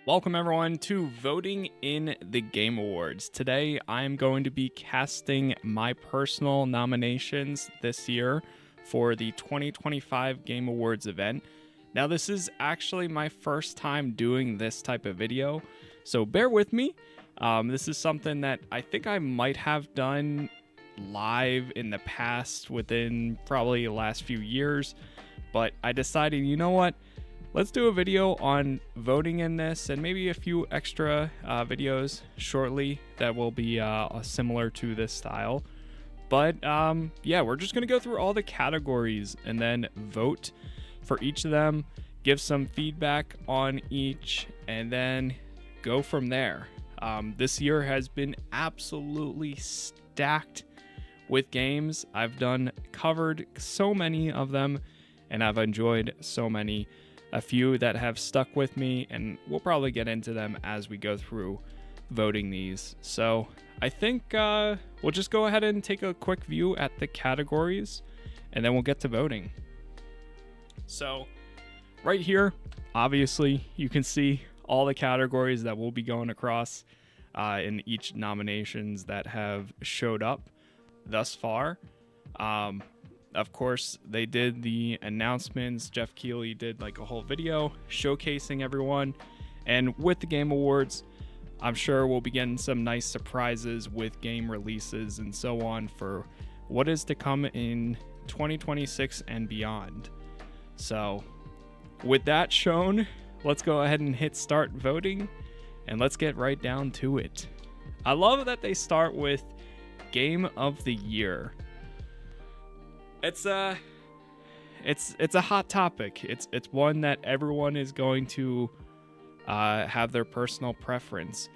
Welcome everyone to Voting in the Game Awards. Today I'm going to be casting my personal nominations this year for the 2025 Game Awards event. Now this is actually my first time doing this type of video, so bear with me. This is something that I think I might have done live in the past within probably the last few years, but I decided, you know what? Let's do a video on voting in this and maybe a few extra videos shortly that will be similar to this style. But yeah, we're just going to go through all the categories and then vote for each of them, give some feedback on each, and then go from there. This year has been absolutely stacked with games. I've covered so many of them, and I've enjoyed so many. A few that have stuck with me, and we'll probably get into them as we go through voting these. So I think we'll just go ahead and take a quick view at the categories, and then we'll get to voting. So right here, obviously, you can see all the categories that we'll be going across in each nominations that have showed up thus far. Of course, they did the announcements. Jeff Keighley did like a whole video showcasing everyone. And with the Game Awards, I'm sure we'll be getting some nice surprises with game releases and so on for what is to come in 2026 and beyond. So with that shown, let's go ahead and hit start voting and let's get right down to it. I love that they start with Game of the Year. It's a hot topic. It's one that everyone is going to have their personal preference.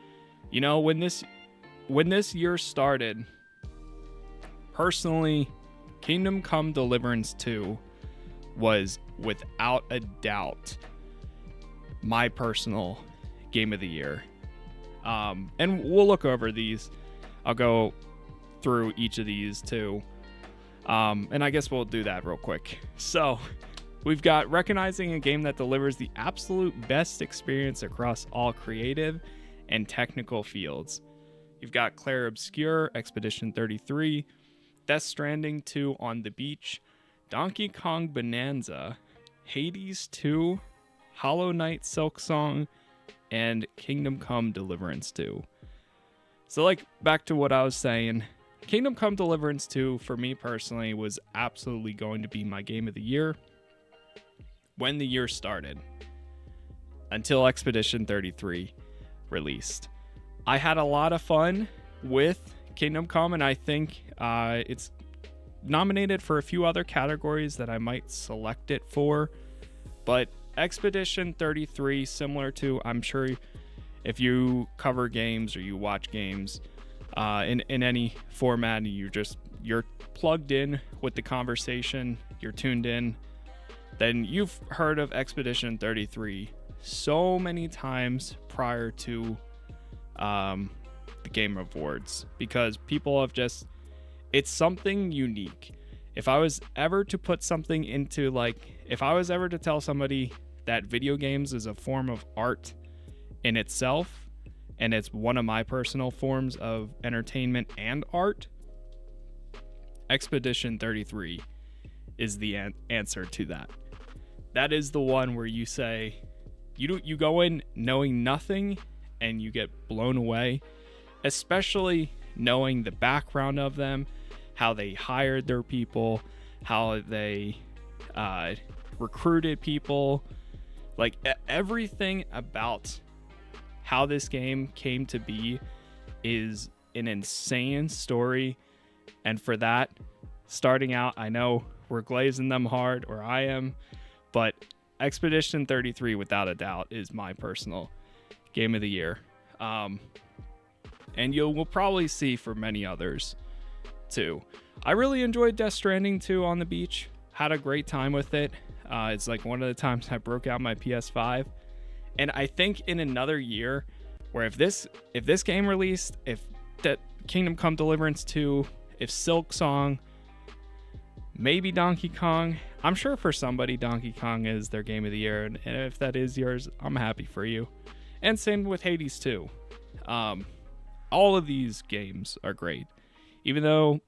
You know, when this year started, personally, Kingdom Come Deliverance 2 was without a doubt my personal game of the year. And we'll look over these. I'll go through each of these too. And I guess we'll do that real quick. So we've got recognizing a game that delivers the absolute best experience across all creative and technical fields. You've got Clair Obscur, Expedition 33, Death Stranding 2 on the Beach, Donkey Kong Bonanza, Hades 2, Hollow Knight Silksong, and Kingdom Come Deliverance 2. So like back to what I was saying, Kingdom Come Deliverance 2, for me personally, was absolutely going to be my game of the year when the year started, until Expedition 33 released. I had a lot of fun with Kingdom Come, and I think it's nominated for a few other categories that I might select it for, but Expedition 33, similar to, I'm sure if you cover games or you watch games, in any format, you're plugged in with the conversation, you're tuned in, then you've heard of Expedition 33 so many times prior to the Game Awards, because people have it's something unique. If I was ever to put something into, if I was ever to tell somebody that video games is a form of art in itself, and it's one of my personal forms of entertainment and art, Expedition 33 is the answer to that. That is the one where you say, you go in knowing nothing and you get blown away, especially knowing the background of them, how they hired their people, how they recruited people, like everything about how this game came to be is an insane story. And for that, starting out, I know we're glazing them hard, or I am, but Expedition 33 without a doubt is my personal game of the year. And we'll probably see for many others too. I really enjoyed Death Stranding 2 on the Beach. Had a great time with it. It's like one of the times I broke out my PS5. And I think in another year, where if this game released, if that Kingdom Come Deliverance 2, if Silksong, maybe Donkey Kong, I'm sure for somebody Donkey Kong is their game of the year, and if that is yours, I'm happy for you. And same with Hades too. All of these games are great, even though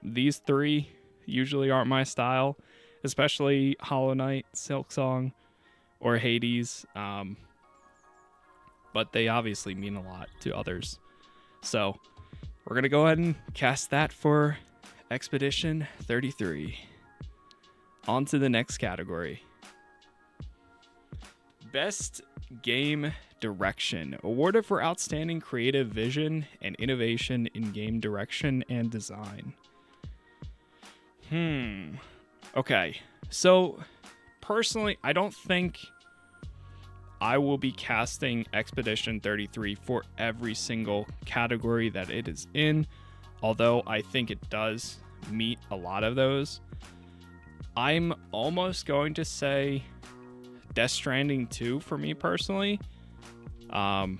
these three usually aren't my style, especially Hollow Knight, Silksong, or Hades. But they obviously mean a lot to others. So we're going to go ahead and cast that for Expedition 33. On to the next category. Best Game Direction, awarded for outstanding creative vision and innovation in game direction and design. Okay, so personally, I don't think I will be casting Expedition 33 for every single category that it is in, although I think it does meet a lot of those. I'm almost going to say Death Stranding 2 for me personally. That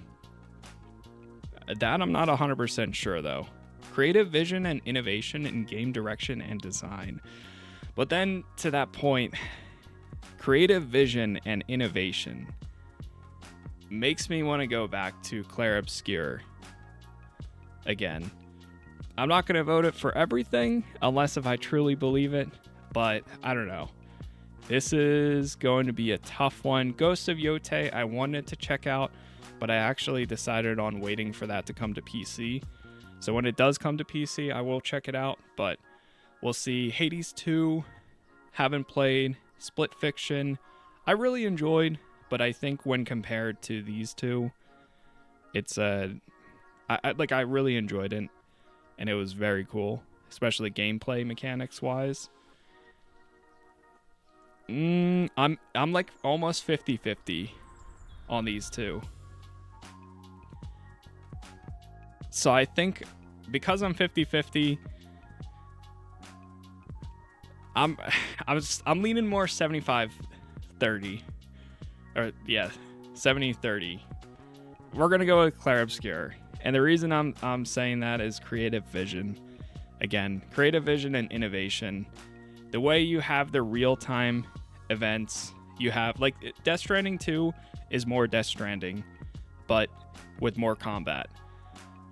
I'm not 100% sure though. Creative vision and innovation in game direction and design. But then to that point, creative vision and innovation makes me want to go back to Clair Obscur again. I'm not going to vote it for everything unless if I truly believe it, but I don't know. This is going to be a tough one. Ghost of Yotei, I wanted to check out, but I actually decided on waiting for that to come to PC. So when it does come to PC, I will check it out, but we'll see. Hades 2, haven't played. Split Fiction, I really enjoyed, but I think when compared to these two, it's I really enjoyed it, and it was very cool, especially gameplay mechanics wise. I'm like almost 50-50 on these two. So I think because I'm 50-50, I'm leaning more 75-30. Or yeah, 70-30. We're gonna go with Clair Obscur. And the reason I'm saying that is creative vision. Again, creative vision and innovation. The way you have the real-time events, you have like Death Stranding 2 is more Death Stranding, but with more combat.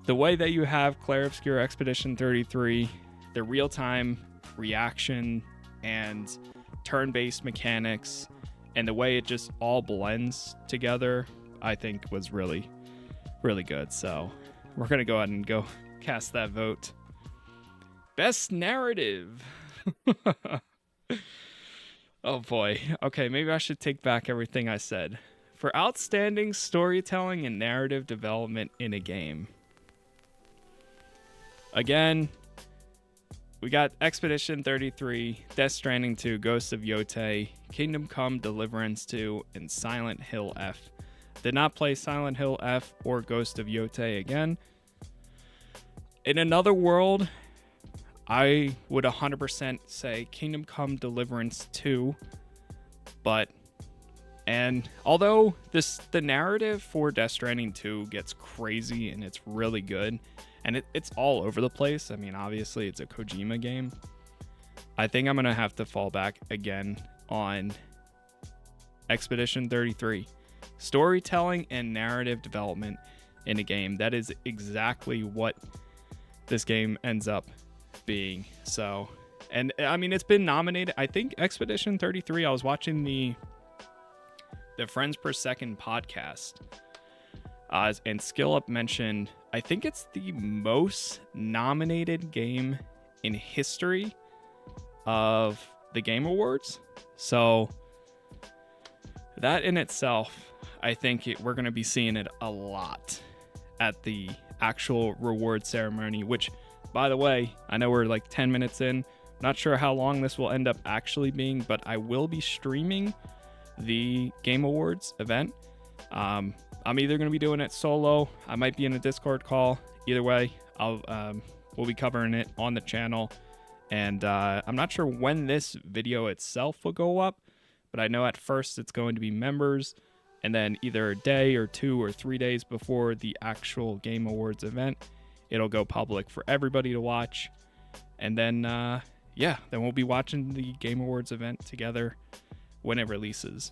The way that you have Clair Obscur Expedition 33, the real-time reaction and turn-based mechanics, and the way it just all blends together, I think was really, really good. So we're going to go ahead and go cast that vote. Best narrative. Oh boy. Okay, maybe I should take back everything I said. For outstanding storytelling and narrative development in a game. Again, we got Expedition 33, Death Stranding 2, Ghost of Yotei, Kingdom Come Deliverance 2, and Silent Hill F. Did not play Silent Hill F or Ghost of Yotei again. In another world, I would 100% say Kingdom Come Deliverance 2, and although the narrative for Death Stranding 2 gets crazy and it's really good, and it's all over the place. I mean, obviously, it's a Kojima game. I think I'm going to have to fall back again on Expedition 33. Storytelling and narrative development in a game. That is exactly what this game ends up being. So, and I mean, it's been nominated. I think Expedition 33, I was watching the Friends Per Second podcast. And Skill Up mentioned, I think it's the most nominated game in history of the Game Awards. So that in itself, I think we're going to be seeing it a lot at the actual reward ceremony, which, by the way, I know we're like 10 minutes in. Not sure how long this will end up actually being, but I will be streaming the Game Awards event. I'm either going to be doing it solo. I might be in a Discord call. Either way, we'll be covering it on the channel. And I'm not sure when this video itself will go up, but I know at first it's going to be members, and then either a day or 2 or 3 days before the actual Game Awards event, it'll go public for everybody to watch. And then, then we'll be watching the Game Awards event together when it releases.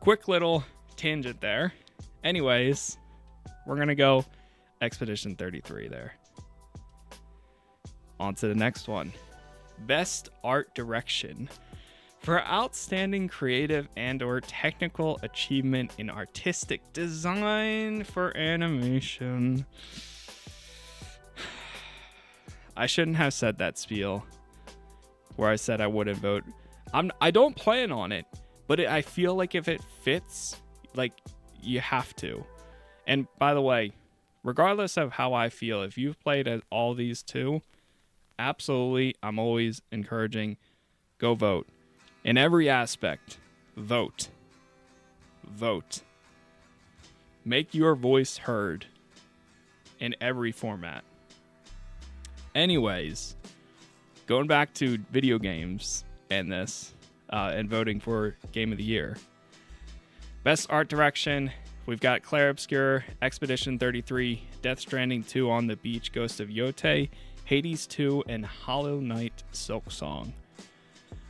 Quick little tangent there. Anyways, we're going to go Expedition 33 there. On to the next one. Best art direction. For outstanding creative and or technical achievement in artistic design for animation. I shouldn't have said that spiel where I said I wouldn't vote. I don't plan on it, but I feel like if it fits, like, you have to. And by the way, regardless of how I feel, if you've played all these two, absolutely, I'm always encouraging, go vote. In every aspect, vote. Vote. Make your voice heard in every format. Anyways, going back to video games and this, and voting for Game of the Year. Best art direction, we've got Clair Obscur, Expedition 33, Death Stranding 2 on the Beach, Ghost of Yotei, Hades 2, and Hollow Knight Silksong.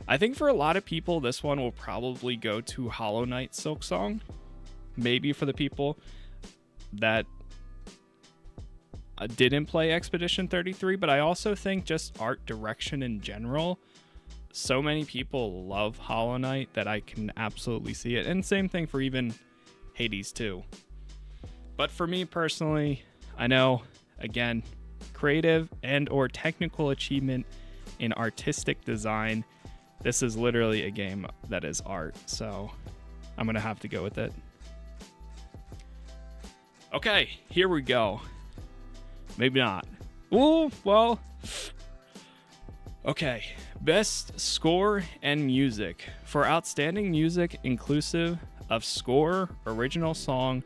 I think for a lot of people, this one will probably go to Hollow Knight Silksong. Maybe for the people that didn't play Expedition 33, but I also think just art direction in general, so many people love Hollow Knight that I can absolutely see it. And same thing for even Hades 2. But for me personally, I know, again, creative and or technical achievement in artistic design, this is literally a game that is art, so I'm going to have to go with it. Okay, here we go. Maybe not. Ooh, well. Okay, best score and music. For outstanding music inclusive of score, original song,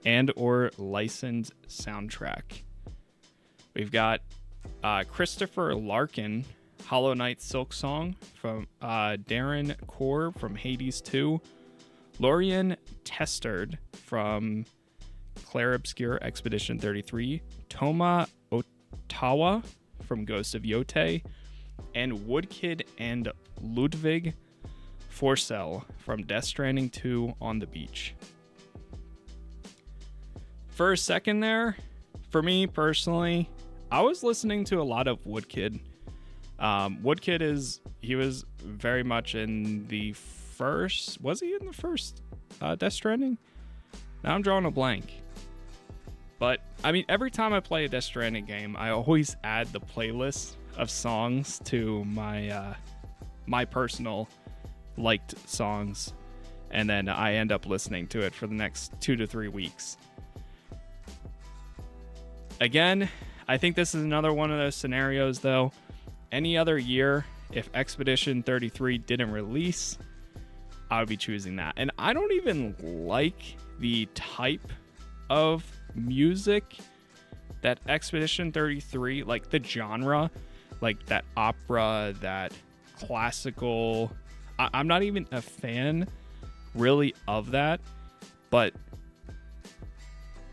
and or licensed soundtrack. We've got Christopher Larkin, Hollow Knight Silksong, from Darren Core from Hades 2, Lorian Testard from Clair Obscur Expedition 33, Toma Otawa from Ghost of Yotei, and Woodkid and Ludwig Forsell from Death Stranding 2 on the Beach. For a second there, for me personally, I was listening to a lot of Woodkid. Woodkid he was very much in the first, was he in the first Death Stranding? Now I'm drawing a blank. But, I mean, every time I play a Death Stranding game, I always add the playlist of songs to my my personal liked songs, and then I end up listening to it for the next 2 to 3 weeks. Again, I think this is another one of those scenarios, though. Any other year, if Expedition 33 didn't release, I would be choosing that. And I don't even like the type of music that Expedition 33, like the genre, like that opera, that classical. I'm not even a fan really of that, but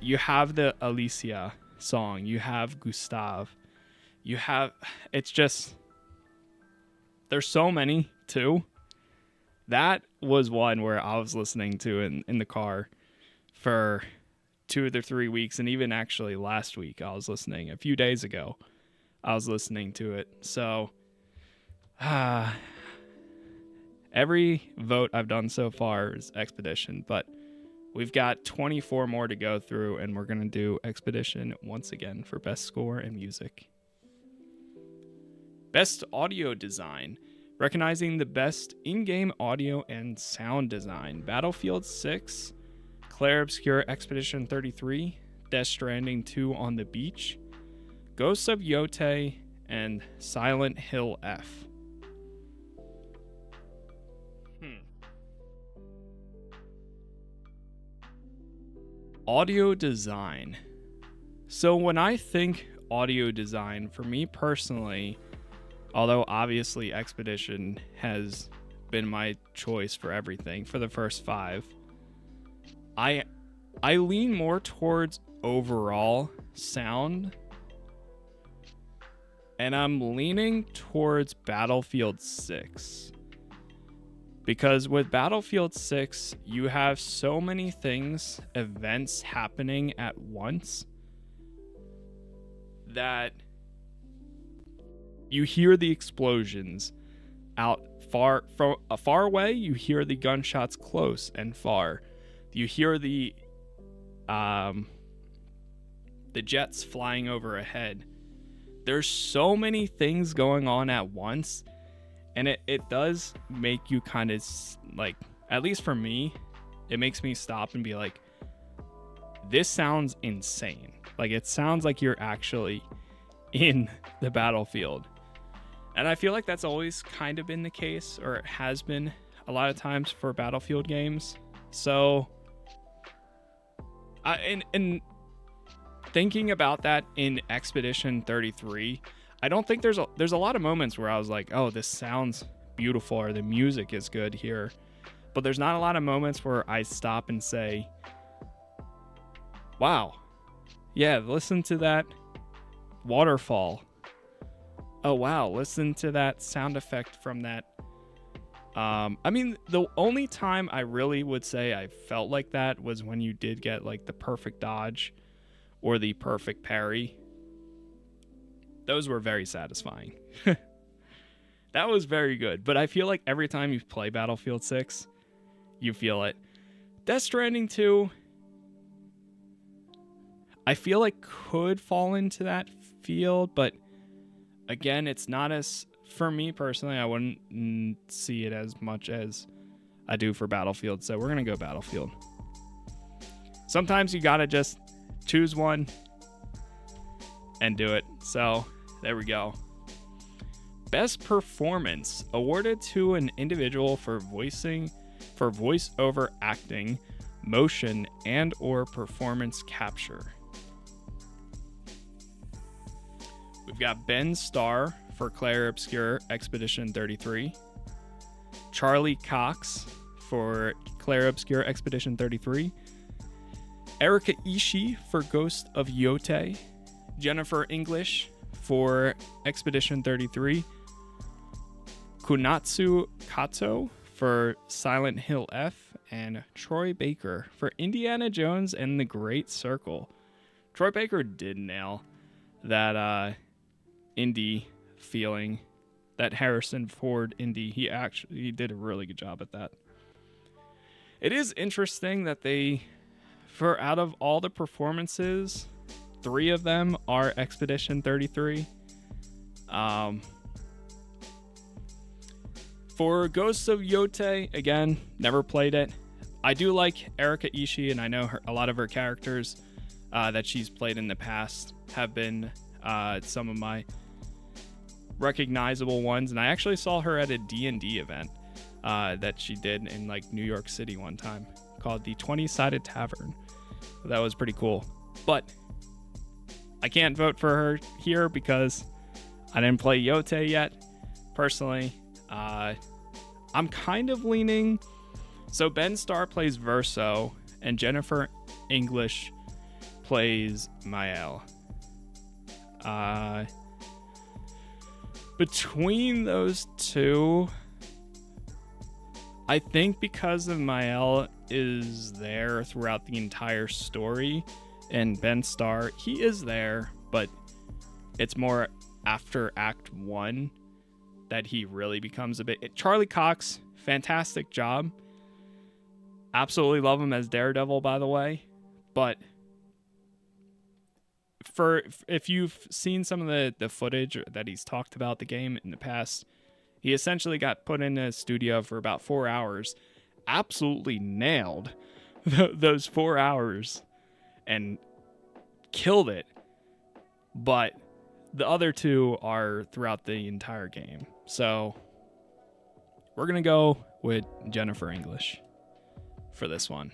you have the Alicia song, you have Gustav, you have, it's just, there's so many too. That was one where I was listening to in the car for 2 or 3 weeks, and even actually last week I was listening, a few days ago I was listening to it. So every vote I've done so far is Expedition, but we've got 24 more to go through, and we're going to do Expedition once again for best score and music. Best audio design. Recognizing the best in-game audio and sound design. Battlefield 6, Clair Obscur Expedition 33, Death Stranding 2 on the Beach, Ghosts of Yotei, and Silent Hill F. Audio design. So when I think audio design, for me personally, although obviously Expedition has been my choice for everything for the first 5, I lean more towards overall sound, and I'm leaning towards Battlefield 6. Because with Battlefield 6, you have so many events happening at once, that you hear the explosions out far away. You hear the gunshots close and far. You hear the jets flying over ahead. There's so many things going on at once, and it does make you kind of like, at least for me, it makes me stop and be like, this sounds insane. Like, it sounds like you're actually in the battlefield. And I feel like that's always kind of been the case, or it has been a lot of times for Battlefield games. So, and thinking about that in Expedition 33, I don't think there's a lot of moments where I was like, oh, this sounds beautiful, or the music is good here. But there's not a lot of moments where I stop and say, wow, yeah, listen to that waterfall. Oh, wow, listen to that sound effect from that. I mean, the only time I really would say I felt like that was when you did get like the perfect dodge or the perfect parry. Those were very satisfying. That was very good. But I feel like every time you play Battlefield 6, you feel it. Death Stranding 2, I feel like could fall into that field, but again, it's not as, for me personally, I wouldn't see it as much as I do for Battlefield. So we're going to go Battlefield. Sometimes you got to just choose one and do it. So there we go. Best performance awarded to an individual for voice-over acting, motion, and or performance capture. We've got Ben Starr for Clair Obscur Expedition 33. Charlie Cox for Clair Obscur Expedition 33. Erika Ishii for Ghost of Yote. Jennifer English for Expedition 33. Kunatsu Kato for Silent Hill F. And Troy Baker for Indiana Jones and the Great Circle. Troy Baker did nail that indie feeling, that Harrison Ford indie. He did a really good job at that. It is interesting that for out of all the performances, 3 of them are Expedition 33. For Ghosts of Yote, again, never played it. I do like Erika Ishii, and I know a lot of her characters that she's played in the past have been some of my recognizable ones, and I actually saw her at a D&D event that she did in like New York City one time called the 20-Sided Tavern. That was pretty cool. But I can't vote for her here because I didn't play Yote yet. Personally, I'm kind of leaning. So Ben Starr plays Verso, and Jennifer English plays Mael. Between those two, I think because of Mael is there throughout the entire story, and Ben Starr, he is there, but it's more after Act 1 that he really becomes a bit. Charlie Cox, fantastic job. Absolutely love him as Daredevil, by the way. But if you've seen some of the footage that he's talked about the game in the past, he essentially got put in a studio for about 4 hours, absolutely nailed those 4 hours and killed it. But the other 2 are throughout the entire game. So we're going to go with Jennifer English for this one.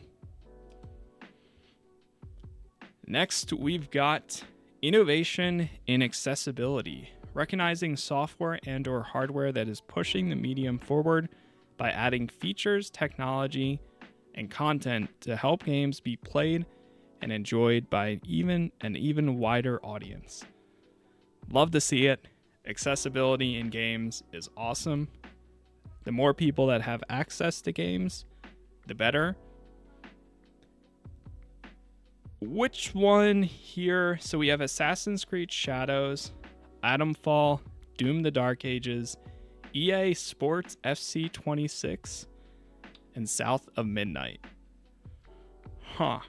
Next, we've got innovation in accessibility, recognizing software and or hardware that is pushing the medium forward by adding features, technology, and content to help games be played and enjoyed by an even wider audience. Love to see it. Accessibility in games is awesome. The more people that have access to games, the better. Which one here? So we have Assassin's Creed Shadows, Atomfall, Doom the Dark Ages, EA Sports FC 26, and South of Midnight. Huh.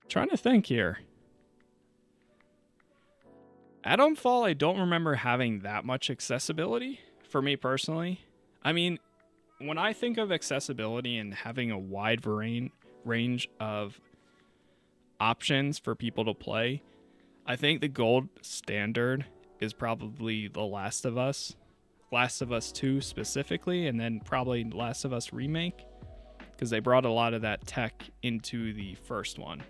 Trying to think here. Atomfall, I don't remember having that much accessibility for me personally. I mean, when I think of accessibility and having a wide range of options for people to play, I think the gold standard is probably The Last of Us. Last of Us 2 specifically, and then probably Last of Us Remake, because they brought a lot of that tech into the first one.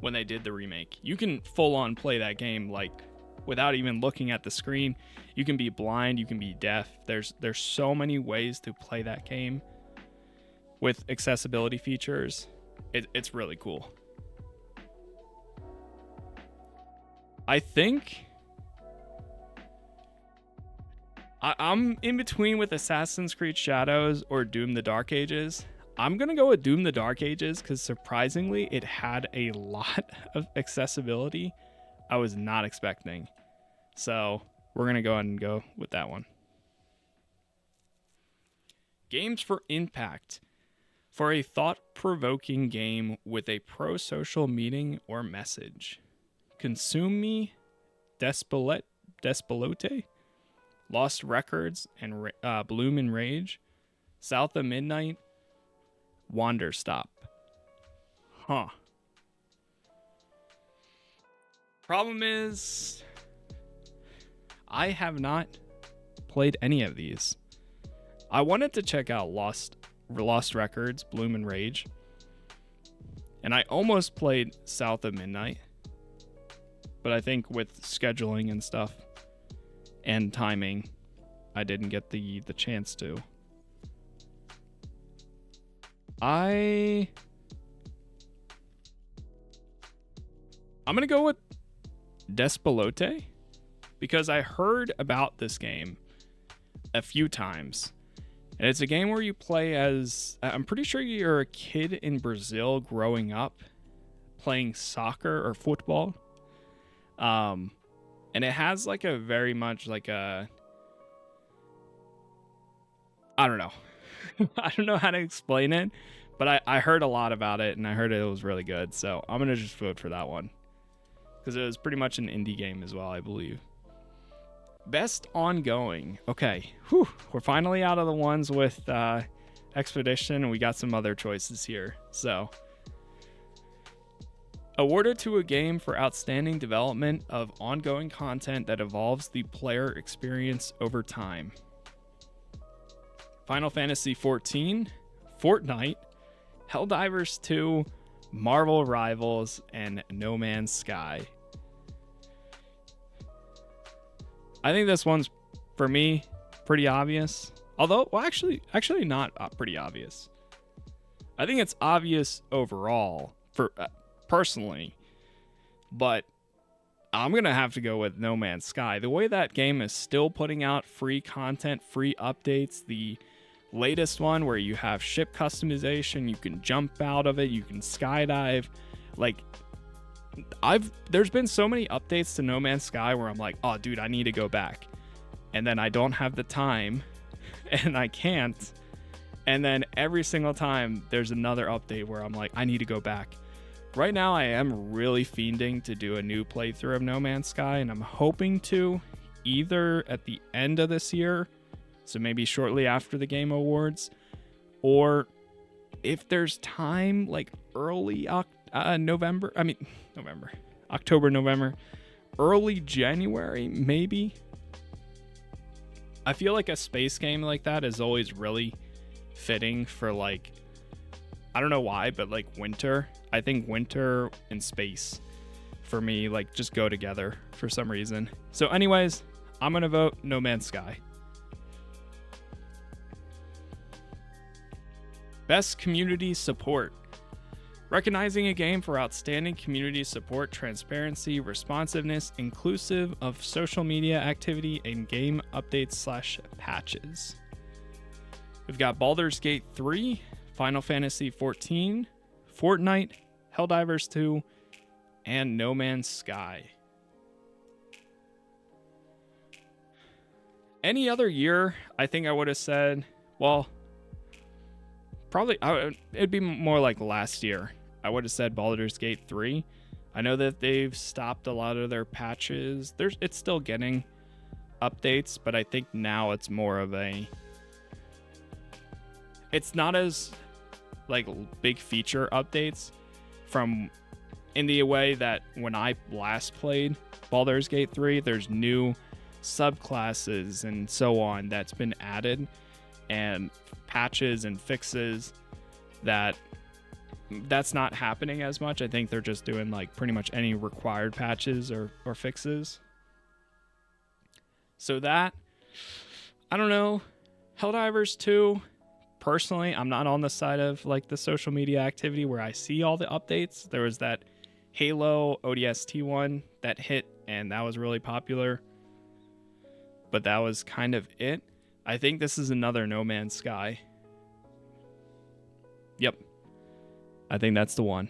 When they did the remake, you can full on play that game like without even looking at the screen. You can be blind, you can be deaf. There's so many ways to play that game with accessibility features. It's really cool. I think I'm in between with Assassin's Creed Shadows or Doom the Dark Ages. I'm going to go with Doom the Dark Ages because surprisingly, it had a lot of accessibility I was not expecting. So we're going to go ahead and go with that one. Games for Impact. For a thought-provoking game with a pro-social meaning or message. Consume Me, Despelote, Lost Records, and Bloom and Rage, South of Midnight, Wanderstop. Huh. Problem is, I have not played any of these. I wanted to check out Lost Records, Bloom and Rage, and I almost played South of Midnight, but I think with scheduling and stuff and timing, I didn't get the chance to. I'm gonna go with Despelote because I heard about this game a few times. And it's a game where you play as, I'm pretty sure you're a kid in Brazil growing up playing soccer or football. And it has like a very much like a, I don't know. I don't know how to explain it, but I heard a lot about it and I heard it was really good. So I'm going to just vote for that one because it was pretty much an indie game as well, I believe. Best ongoing. Okay. Whew. We're finally out of the ones with Expedition and we got some other choices here. So awarded to a game for outstanding development of ongoing content that evolves the player experience over time. Final Fantasy XIV, Fortnite, Helldivers 2, Marvel Rivals, and No Man's Sky. I think this one's, for me, pretty obvious. Although, well, actually not pretty obvious. I think it's obvious overall, for personally, but I'm going to have to go with No Man's Sky. The way that game is still putting out free content, free updates, the latest one where you have ship customization, you can jump out of it, you can skydive. Like, there's been so many updates to No Man's Sky where I'm like, oh dude, I need to go back. And then I don't have the time and I can't. And then every single time there's another update where I'm like, I need to go back. Right now I am really fiending to do a new playthrough of No Man's Sky, and I'm hoping to either at the end of this year, so maybe shortly after the Game Awards, or if there's time, like early October, November, early January, maybe. I feel like a space game like that is always really fitting for, like, I don't know why, but like winter. I think winter and space for me like just go together for some reason. So anyways, I'm gonna vote No Man's Sky. Best community support. Recognizing a game for outstanding community support, transparency, responsiveness, inclusive of social media activity, and game updates/patches. We've got Baldur's Gate 3, Final Fantasy 14, Fortnite, Helldivers 2, and No Man's Sky. Any other year, I think I would have said, well, probably it'd be more like last year. I would have said Baldur's Gate 3. I know that they've stopped a lot of their patches. It's still getting updates, but I think now it's more of it's not as like big feature updates from in the way that when I last played Baldur's Gate 3, there's new subclasses and so on that's been added, and patches and fixes that's not happening as much. I think they're just doing like pretty much any required patches or fixes. So that, I don't know, Helldivers 2, personally, I'm not on the side of like the social media activity where I see all the updates. There was that Halo ODST one that hit, and that was really popular, but that was kind of it. I think this is another No Man's Sky. Yep. I think that's the one.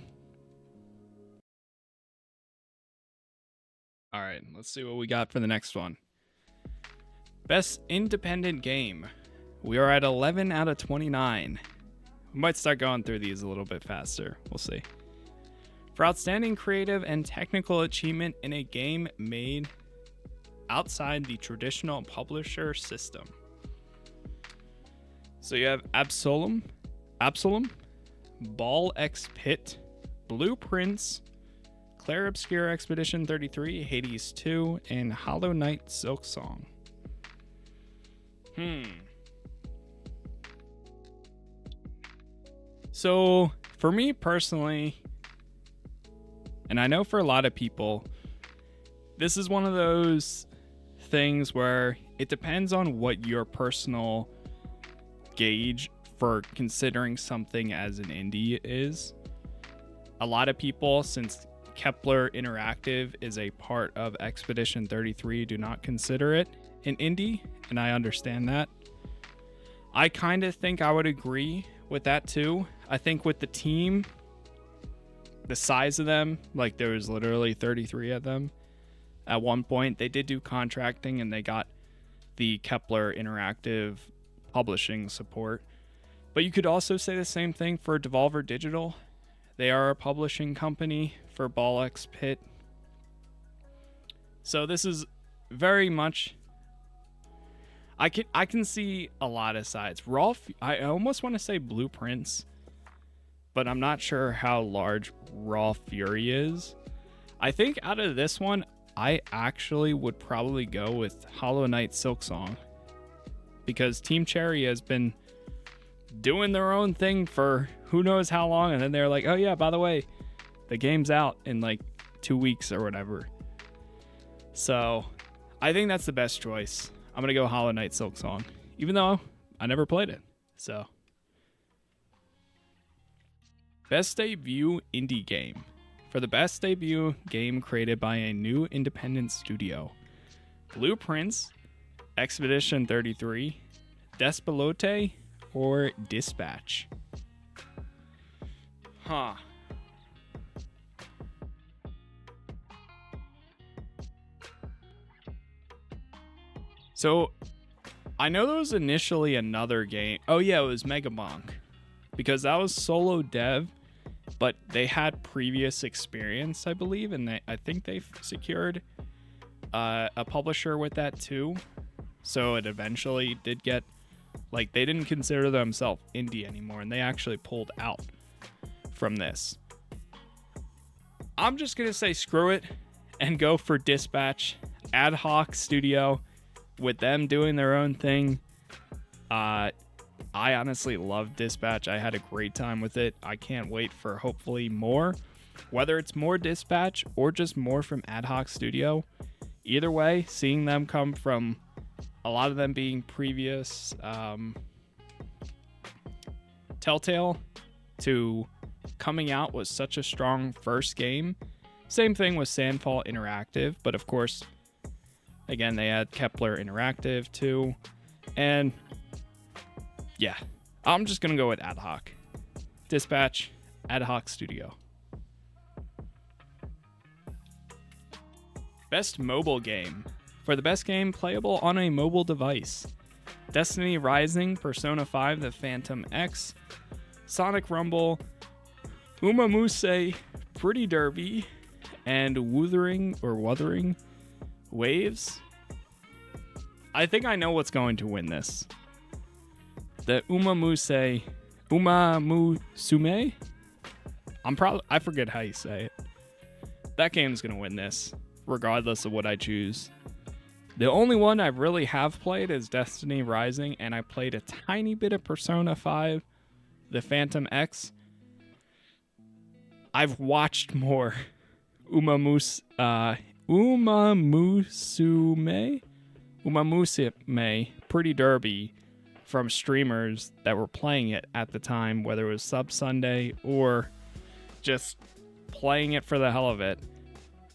All right, let's see what we got for the next one. Best independent game. We are at 11 out of 29. We might start going through these a little bit faster. We'll see. For outstanding creative and technical achievement in a game made outside the traditional publisher system. So you have Absolum, Ball X Pit, Blueprints, Clair Obscure Expedition 33, Hades 2, and Hollow Knight Silksong. So for me personally, and I know for a lot of people, this is one of those things where it depends on what your personal gauge for considering something as an indie is. A lot of people, since Kepler Interactive is a part of Expedition 33, do not consider it an indie, and I understand that. I kind of think I would agree with that too. I think with the team, the size of them, like there was literally 33 of them at one point. They did do contracting and they got the Kepler Interactive publishing support. But you could also say the same thing for Devolver Digital. They are a publishing company for Ball X Pit. So this is very much, I can see a lot of sides. I almost want to say Blueprints, but I'm not sure how large Raw Fury is. I think out of this one, I actually would probably go with Hollow Knight Silksong, because Team Cherry has been doing their own thing for who knows how long, and then they're like, oh yeah, by the way, the game's out in like 2 weeks or whatever. So I think that's the best choice. I'm gonna go Hollow Knight Silksong, even though I never played it. So best debut indie game. For the best debut game created by a new independent studio: Blueprints, Expedition 33, Despelote, or Dispatch. So I know there was initially another game. Oh yeah, it was Megamonk, because that was solo dev, but they had previous experience, I believe, and I think they've secured a publisher with that too. So it eventually did get, like, they didn't consider themselves indie anymore, and they actually pulled out from this. I'm just gonna say screw it and go for Dispatch, ad hoc studio, with them doing their own thing. I honestly love Dispatch. I had a great time with it. I can't wait for hopefully more, whether it's more Dispatch or just more from ad hoc studio. Either way, seeing them come from a lot of them being previous Telltale to coming out was such a strong first game. Same thing with Sandfall Interactive, but of course, again, they had Kepler Interactive too. And yeah, I'm just going to go with Ad Hoc. Dispatch, Ad Hoc Studio. Best mobile game. For the best game playable on a mobile device: Destiny Rising, Persona 5 The Phantom X, Sonic Rumble, Umamuse, Pretty Derby, and Wuthering Waves. I think I know what's going to win this. The Umamusume? I forget how you say it. That game's going to win this, regardless of what I choose. The only one I really have played is Destiny Rising, and I played a tiny bit of Persona 5, The Phantom X. I've watched more Umamusume, Pretty Derby from streamers that were playing it at the time, whether it was Sub Sunday or just playing it for the hell of it,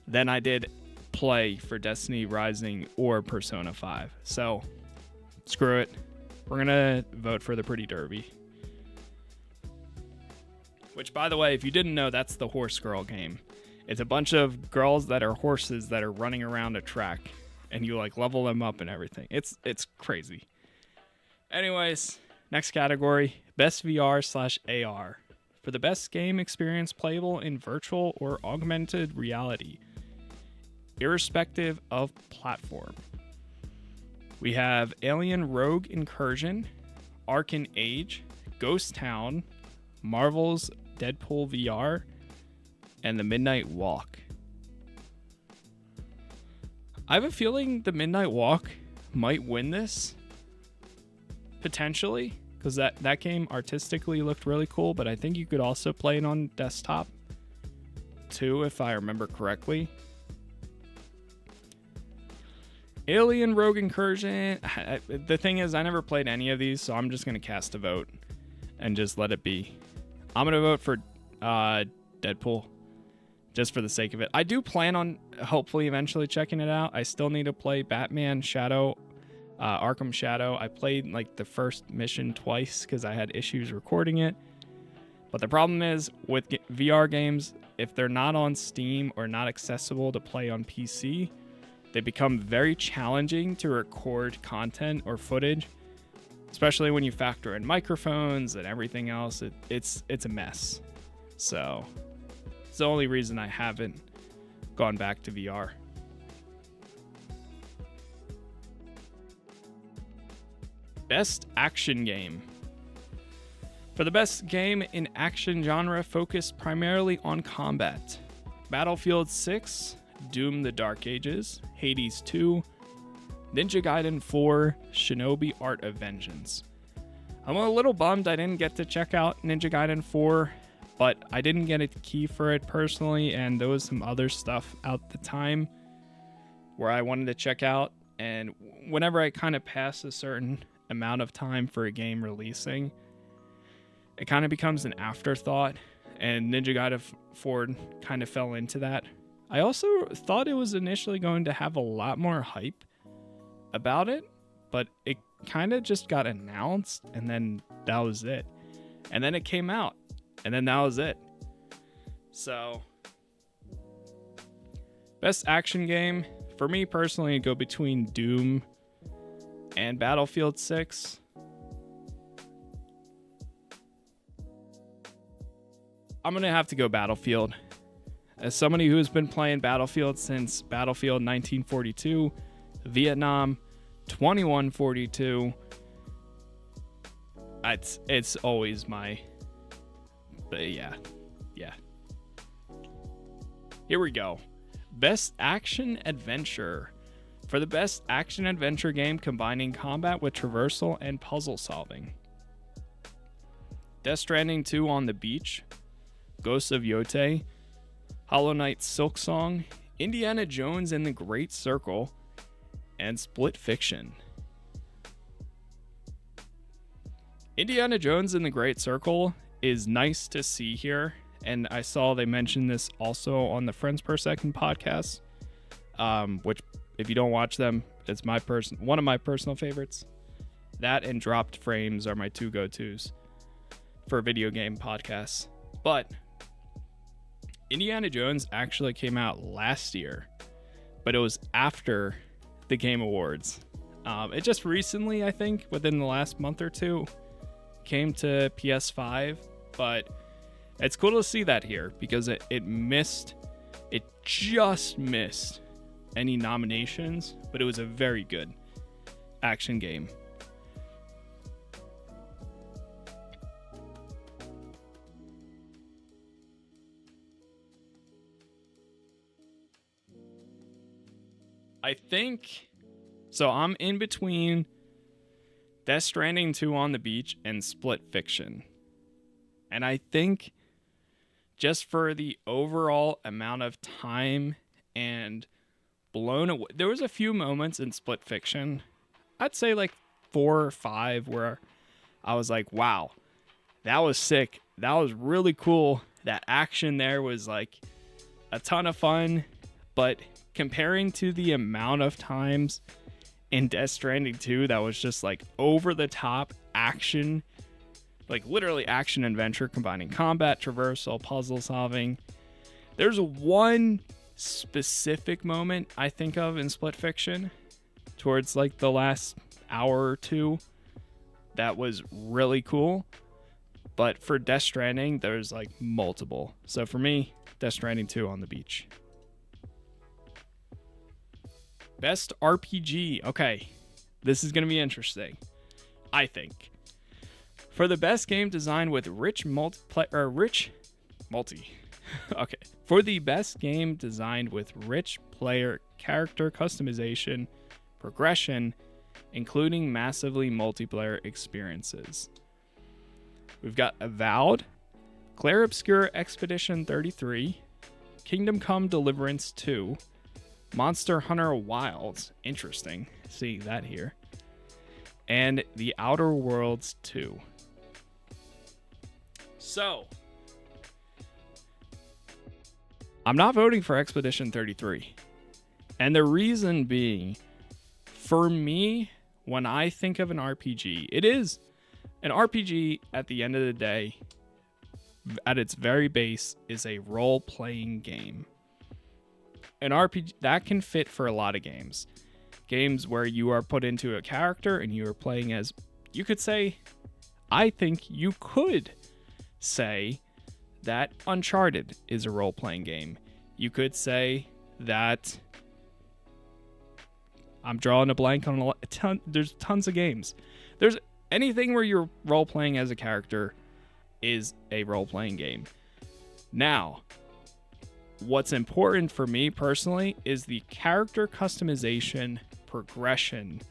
than I did play for Destiny Rising or Persona 5. So, screw it. We're going to vote for the Pretty Derby. Which, by the way, if you didn't know, that's the Horse Girl game. It's a bunch of girls that are horses that are running around a track, and you like level them up and everything. It's crazy. Anyways, next category, Best VR/AR. For the best game experience playable in virtual or augmented reality, irrespective of platform. We have Alien Rogue Incursion, Arcan Age, Ghost Town, Marvel's Deadpool VR, and The Midnight Walk. I have a feeling The Midnight Walk might win this, potentially, because that game artistically looked really cool, but I think you could also play it on desktop too, if I remember correctly. Alien Rogue Incursion, the thing is, I never played any of these, so I'm just going to cast a vote and just let it be. I'm going to vote for Deadpool, just for the sake of it. I do plan on hopefully eventually checking it out. I still need to play Batman Arkham Shadow. I played like the first mission twice because I had issues recording it. But the problem is with VR games, if they're not on Steam or not accessible to play on PC, they become very challenging to record content or footage, especially when you factor in microphones and everything else. It's a mess. So it's the only reason I haven't gone back to VR. Best action game. For the best game in action genre focused primarily on combat: Battlefield 6, Doom the Dark Ages, Hades 2, Ninja Gaiden 4, Shinobi Art of Vengeance. I'm a little bummed I didn't get to check out Ninja Gaiden 4, but I didn't get a key for it personally, and there was some other stuff out the time where I wanted to check out, and whenever I kind of pass a certain amount of time for a game releasing, it kind of becomes an afterthought, and Ninja Gaiden 4 kind of fell into that. I also thought it was initially going to have a lot more hype about it, but it kind of just got announced, and then that was it. And then it came out, and then that was it. So, best action game, for me personally, it'd go between Doom and Battlefield 6. I'm going to have to go Battlefield. As somebody who has been playing Battlefield since Battlefield 1942, Vietnam 2142, it's always my, yeah. Here we go. Best action adventure. For the best action adventure game combining combat with traversal and puzzle solving: Death Stranding 2 on the Beach, Ghosts of Yotei, Hollow Knight Silksong, Indiana Jones and the Great Circle, and Split Fiction. Indiana Jones and the Great Circle is nice to see here, And I saw they mentioned this also on the Friends Per Second podcast, which if you don't watch them, it's one of my personal favorites. That and Dropped Frames are my two go-tos for video game podcasts. But Indiana Jones actually came out last year, but it was after the Game Awards. It just recently, I think, within the last month or two, came to PS5, but it's cool to see that here because it just missed any nominations, but it was a very good action game. I think so. I'm in between Death Stranding 2 on the beach and Split Fiction. And I think just for the overall amount of time and blown away, there was a few moments in Split Fiction, I'd say like 4 or 5, where I was like, wow, that was sick. That was really cool. That action there was like a ton of fun. But comparing to the amount of times in Death Stranding 2 that was just like over the top action, like literally action adventure combining combat, traversal, puzzle solving. There's one specific moment I think of in Split Fiction towards like the last hour or two that was really cool. But for Death Stranding, there's like multiple. So for me, Death Stranding 2 on the beach. Best RPG. Okay, this is going to be interesting, I think. For the best game designed with rich multi. Okay. For the best game designed with rich player character customization, progression, including massively multiplayer experiences. We've got Avowed, Clair Obscur Expedition 33, Kingdom Come Deliverance 2, Monster Hunter Wilds, interesting, seeing that here, and The Outer Worlds 2. So, I'm not voting for Expedition 33. And the reason being, for me, when I think of an RPG, it is an RPG at the end of the day, at its very base, is a role-playing game. An RPG that can fit for a lot of games. Games where you are put into a character and you are playing as, you could say, I think you could say that Uncharted is a role-playing game. You could say that, I'm drawing a blank on there's tons of games. There's anything where you're role-playing as a character is a role-playing game. Now, what's important for me personally is the character customization, progression,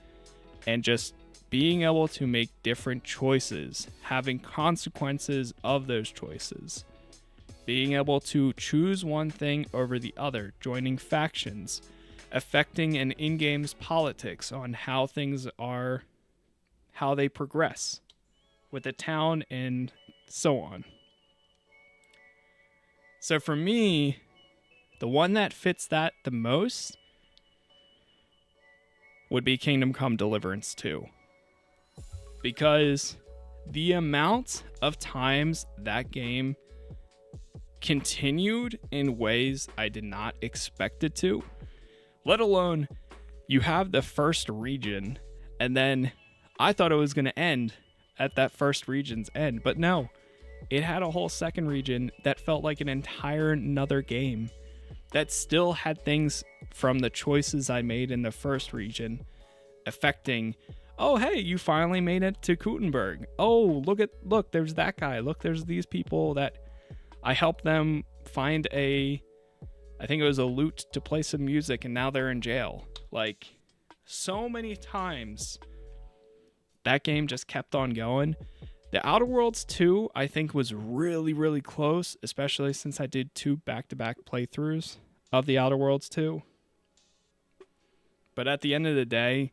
and just being able to make different choices, having consequences of those choices, being able to choose one thing over the other, joining factions, affecting an in-game's politics on how things are, how they progress with the town and so on. So for me, the one that fits that the most would be Kingdom Come Deliverance 2. Because the amount of times that game continued in ways I did not expect it to, let alone you have the first region, and then I thought it was going to end at that first region's end, but no, it had a whole second region that felt like an entire another game that still had things from the choices I made in the first region affecting, oh, hey, you finally made it to Gutenberg. Oh, look, there's that guy. Look, there's these people that I helped them find I think it was a loot to play some music, and now they're in jail. Like, so many times that game just kept on going. The Outer Worlds 2, I think, was really, really close, especially since I did 2 back-to-back playthroughs of the Outer Worlds 2. But at the end of the day,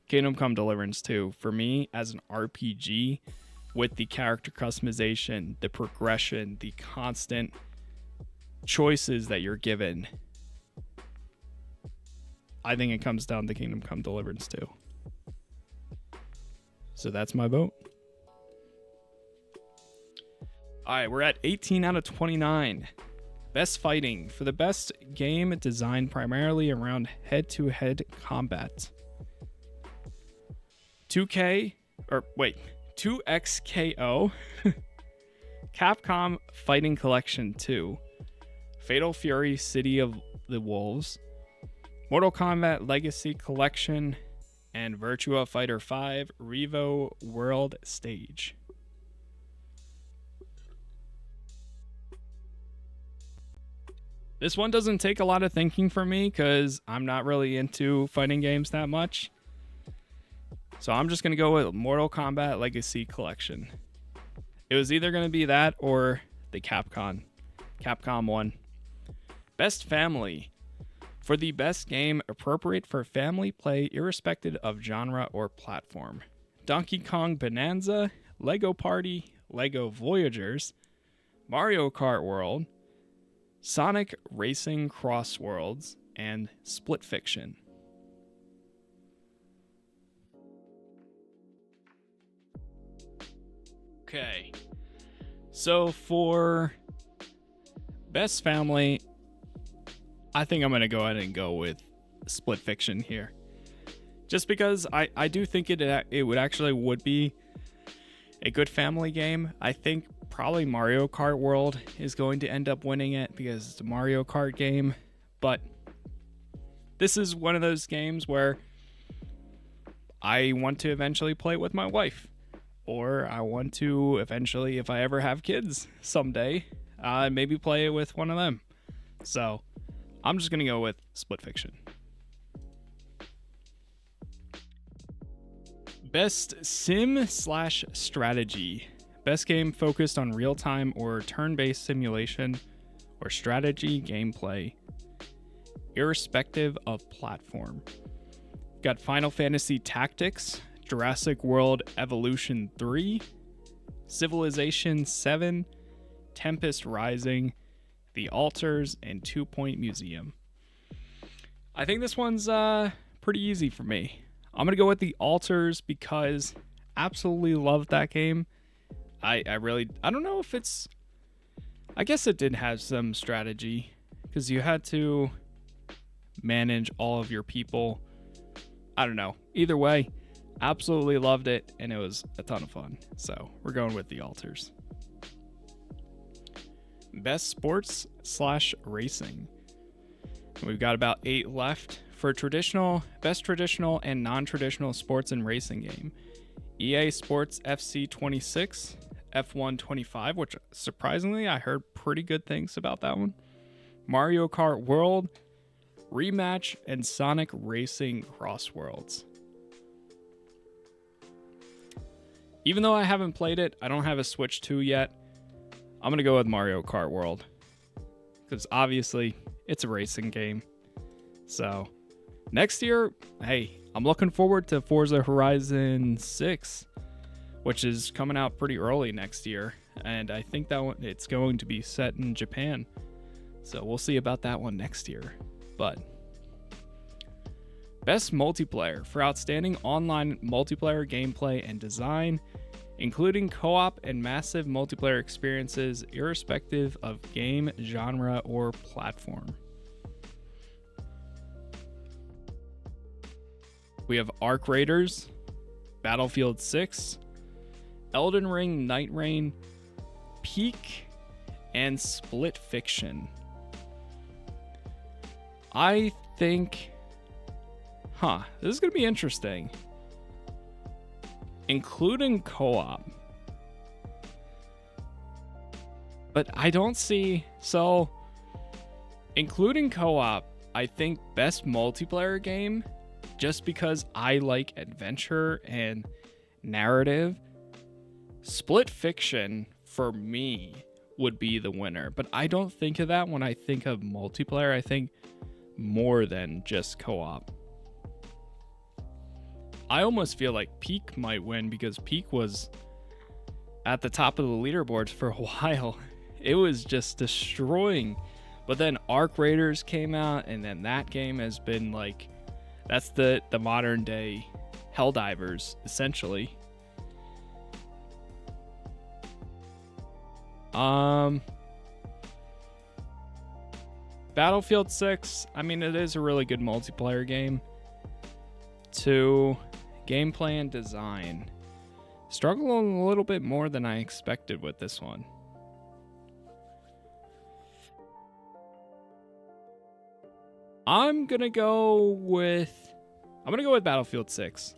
Kingdom Come Deliverance 2, for me, as an RPG, with the character customization, the progression, the constant choices that you're given. I think it comes down to Kingdom Come Deliverance 2. So that's my vote. All right, we're at 18 out of 29. Best fighting. For the best game designed primarily around head-to-head combat. 2XKO. Capcom Fighting Collection 2. Fatal Fury City of the Wolves. Mortal Kombat Legacy Collection. And Virtua Fighter 5 Revo World Stage. This one doesn't take a lot of thinking for me because I'm not really into fighting games that much. So I'm just going to go with Mortal Kombat Legacy Collection. It was either going to be that or the Capcom one. Best Family. For the best game appropriate for family play irrespective of genre or platform. Donkey Kong Bonanza, Lego Party, Lego Voyagers, Mario Kart World, Sonic Racing Cross Worlds, and Split Fiction. Okay, so for Best Family, I think I'm going to go ahead and go with Split Fiction here. Just because I do think it would actually be a good family game. I think probably Mario Kart World is going to end up winning it because it's a Mario Kart game. But this is one of those games where I want to eventually play it with my wife. Or I want to eventually, if I ever have kids someday, maybe play it with one of them. So I'm just going to go with Split Fiction. Best sim/strategy. Best game focused on real-time or turn-based simulation or strategy gameplay, irrespective of platform. Got Final Fantasy Tactics, Jurassic World Evolution 3, Civilization 7, Tempest Rising, The Altars, and 2 Point Museum. I think this one's pretty easy for me. I'm going to go with The Altars because absolutely love that game. I don't know if it's... I guess it did have some strategy because you had to manage all of your people. I don't know. Either way, absolutely loved it, and it was a ton of fun. So we're going with The Altars. Best sports/racing. We've got about 8 left. For best traditional and non-traditional sports and racing game. EA Sports FC 26, F1 25, which surprisingly I heard pretty good things about that one. Mario Kart World, Rematch, and Sonic Racing Cross Worlds. Even though I haven't played it, I don't have a Switch 2 yet. I'm going to go with Mario Kart World. Because obviously, it's a racing game. So, next year, hey, I'm looking forward to Forza Horizon 6, which is coming out pretty early next year. And I think that one, it's going to be set in Japan. So we'll see about that one next year. But best multiplayer. For outstanding online multiplayer gameplay and design, including co-op and massive multiplayer experiences irrespective of game, genre, or platform. We have Arc Raiders, Battlefield 6, Elden Ring Night Rain, Peak, and Split Fiction. I think... this is going to be interesting. Including co-op. But I don't see... So, including co-op, I think best multiplayer game, just because I like adventure and narrative, Split Fiction, for me, would be the winner. But I don't think of that when I think of multiplayer. I think more than just co-op. I almost feel like Peak might win because Peak was at the top of the leaderboards for a while. It was just destroying. But then Arc Raiders came out, and then that game has been like, that's the modern day Helldivers, essentially. Battlefield 6, I mean, it is a really good multiplayer game. 2, gameplay and design. Struggling a little bit more than I expected with this one. I'm gonna go with Battlefield 6.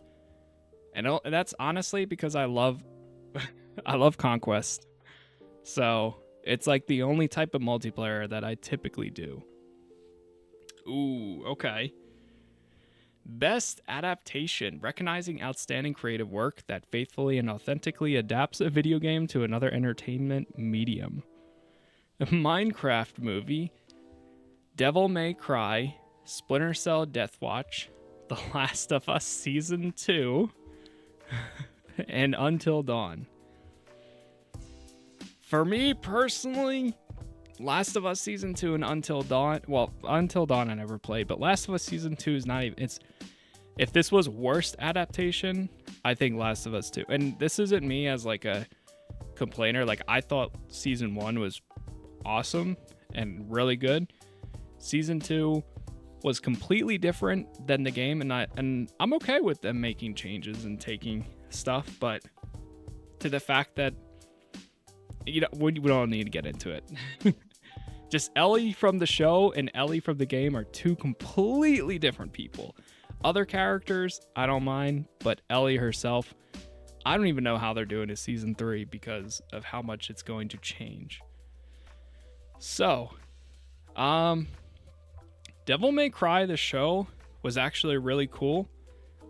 And that's honestly because I love Conquest. So it's like the only type of multiplayer that I typically do. Ooh, okay. Best adaptation, recognizing outstanding creative work that faithfully and authentically adapts a video game to another entertainment medium. A Minecraft movie, Devil May Cry, Splinter Cell Deathwatch, The Last of Us Season 2, and Until Dawn. For me personally, Last of Us Season 2 and Until Dawn, well, Until Dawn I never played, but Last of Us Season 2 is not even, if this was worst adaptation, I think Last of Us 2. And this isn't me as like a complainer, like I thought Season 1 was awesome and really good. Season 2 was completely different than the game, and I'm okay with them making changes and taking stuff, but to the fact that we don't need to get into it. Just Ellie from the show and Ellie from the game are two completely different people. Other characters, I don't mind, but Ellie herself, I don't even know how they're doing in Season 3 because of how much it's going to change. So, Devil May Cry, the show, was actually really cool.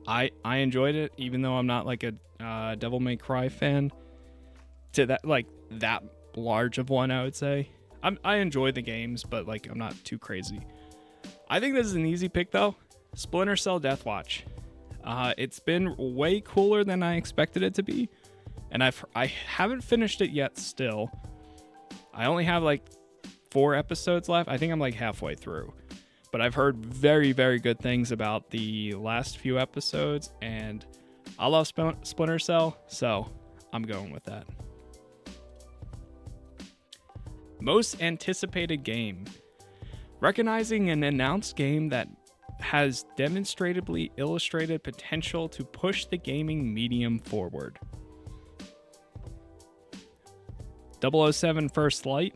I enjoyed it, even though I'm not like a Devil May Cry fan. To that large of one, I would say. I enjoy the games, but like I'm not too crazy. I think this is an easy pick though. Splinter Cell Deathwatch. It's been way cooler than I expected it to be, and I haven't finished it yet. Still, I only have like 4 episodes left. I think I'm like halfway through, but I've heard very, very good things about the last few episodes, and I love Splinter Cell, so I'm going with that. Most anticipated game. Recognizing an announced game that has demonstrably illustrated potential to push the gaming medium forward. 007 First Light,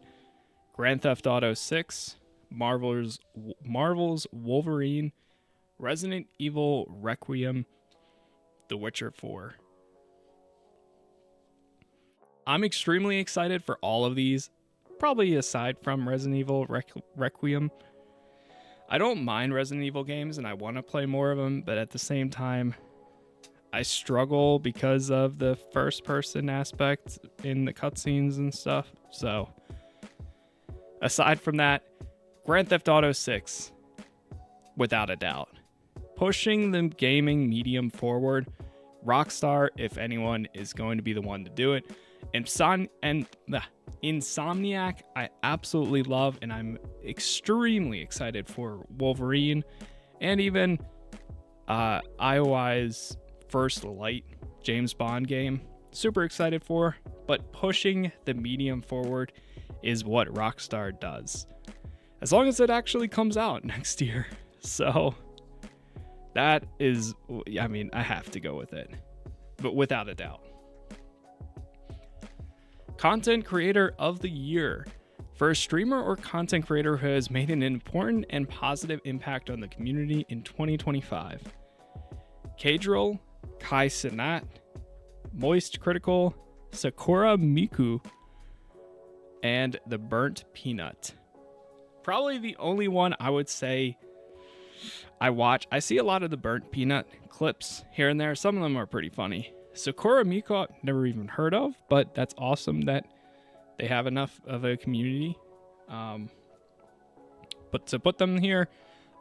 Grand Theft Auto 6, Marvel's Wolverine, Resident Evil Requiem, The Witcher 4. I'm extremely excited for all of these. Probably aside from Resident Evil Requiem. I don't mind Resident Evil games and I want to play more of them, but at the same time, I struggle because of the first person aspect in the cutscenes and stuff. So, aside from that, Grand Theft Auto 6, without a doubt. Pushing the gaming medium forward, Rockstar, if anyone, is going to be the one to do it. Insomniac, I absolutely love, and I'm extremely excited for Wolverine, and even IOI's First Light James Bond game. Super excited for, but pushing the medium forward is what Rockstar does. As long as it actually comes out next year. So that is, I mean, I have to go with it, but without a doubt. Content Creator of the Year. For a streamer or content creator who has made an important and positive impact on the community in 2025. Kadril, Kai Cenat, Moist Critical, Sakura Miku, and The Burnt Peanut. Probably the only one I would say I watch. I see a lot of The Burnt Peanut clips here and there. Some of them are pretty funny. Sakura Miku, I've never even heard of, but that's awesome that they have enough of a community. But to put them here,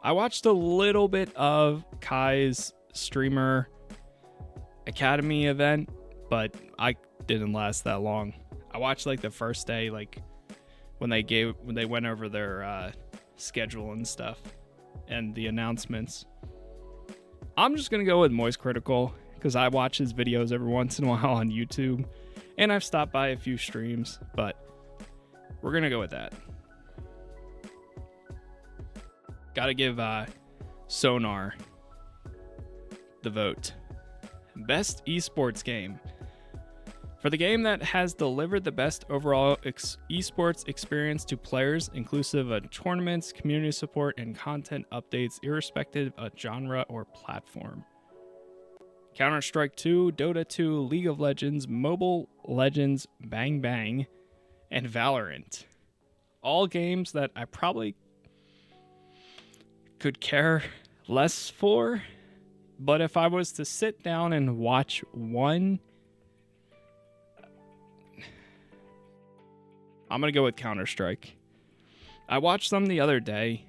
I watched a little bit of Kai's Streamer Academy event, but I didn't last that long. I watched like the first day, like when they went over their schedule and stuff and the announcements. I'm just gonna go with Moist Critical because I watch his videos every once in a while on YouTube, and I've stopped by a few streams, but we're gonna go with that. Gotta give Sonar the vote. Best esports game. For the game that has delivered the best overall esports experience to players, inclusive of tournaments, community support, and content updates, irrespective of genre or platform. Counter-Strike 2, Dota 2, League of Legends, Mobile Legends, Bang Bang, and Valorant. All games that I probably could care less for, but if I was to sit down and watch one, I'm going to go with Counter-Strike. I watched them the other day.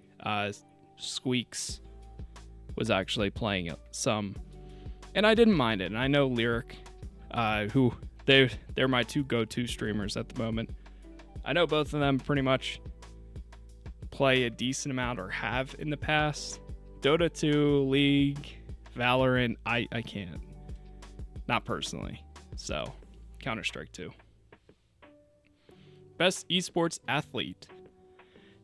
Squeaks was actually playing some, and I didn't mind it. And I know Lyric, who they're my two go-to streamers at the moment. I know both of them pretty much play a decent amount or have in the past. Dota 2, League, Valorant, I can't. Not personally. So, Counter-Strike 2. Best esports athlete.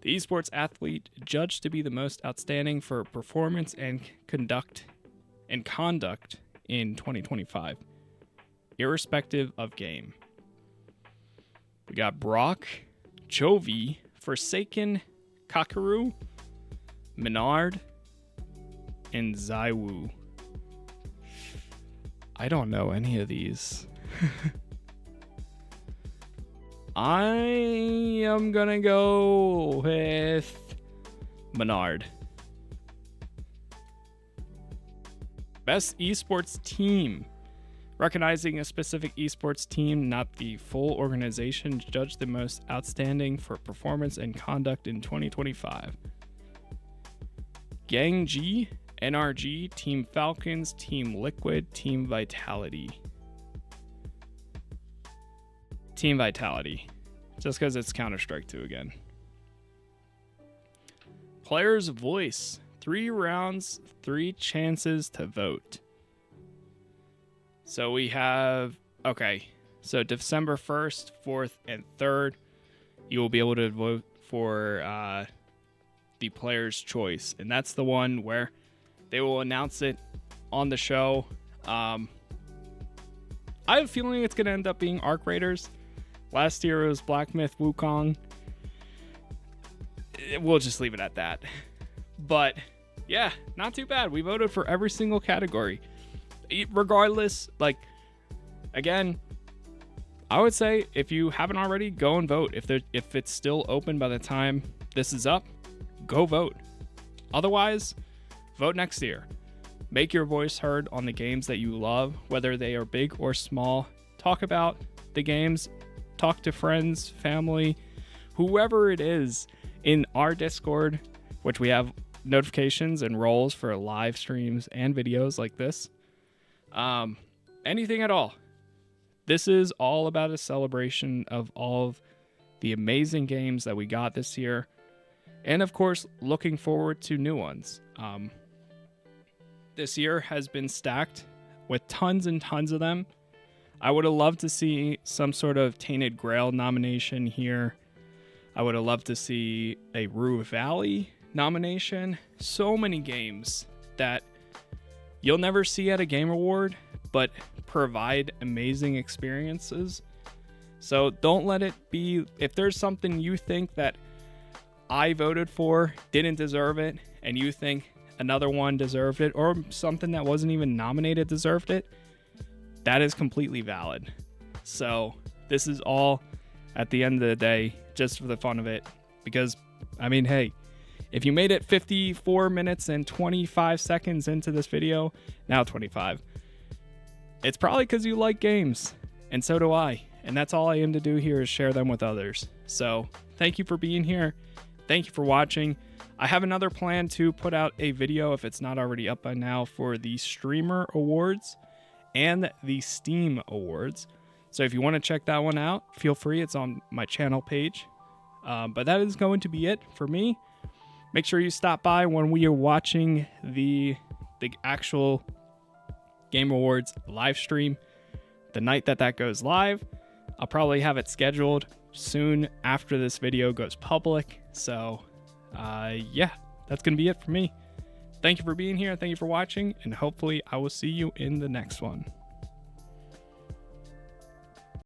The esports athlete judged to be the most outstanding for performance and conduct in 2025, irrespective of game. We got Brock, Chovy, Forsaken, Kakaru, Menard, and Zaiwu. I don't know any of these. I am gonna go with Menard. Best esports team. Recognizing a specific esports team, not the full organization, judged the most outstanding for performance and conduct in 2025. Gang G, NRG, Team Falcons, Team Liquid, Team Vitality. Team Vitality, just because it's Counter-Strike 2 again. Player's voice. 3 rounds, 3 chances to vote. So we have, okay, so December 1st, 4th, and 3rd, you will be able to vote for the player's choice. And that's the one where they will announce it on the show. I have a feeling it's going to end up being Arc Raiders. Last year it was Black Myth Wukong. We'll just leave it at that. But yeah, not too bad. We voted for every single category. Regardless, like, again, I would say if you haven't already, go and vote. If it's still open by the time this is up, go vote. Otherwise, vote next year. Make your voice heard on the games that you love, whether they are big or small. Talk about the games. Talk to friends, family, whoever it is in our Discord, which we have notifications and roles for live streams and videos like this. Anything at all. This is all about a celebration of all of the amazing games that we got this year. And of course, looking forward to new ones. This year has been stacked with tons and tons of them. I would have loved to see some sort of Tainted Grail nomination here. I would have loved to see a Rue Valley nomination. So many games that you'll never see at a Game Award, but provide amazing experiences. So don't let it be, if there's something you think that I voted for didn't deserve it, and you think another one deserved it, or something that wasn't even nominated deserved it, that is completely valid. So this is all, at the end of the day, just for the fun of it. Because, I mean, hey, if you made it 54 minutes and 25 seconds into this video, now 25, it's probably because you like games, and so do I. And that's all I aim to do here is share them with others. So thank you for being here. Thank you for watching. I have another plan to put out a video, if it's not already up by now, for the Streamer Awards. and the Steam Awards. So if you want to check that one out, feel free. It's on my channel page. But that is going to be it for me. Make sure you stop by when we are watching the actual Game Awards live stream. The night that goes live, I'll probably have it scheduled soon after this video goes public. So yeah, that's going to be it for me. Thank you for being here. Thank you for watching. And hopefully I will see you in the next one.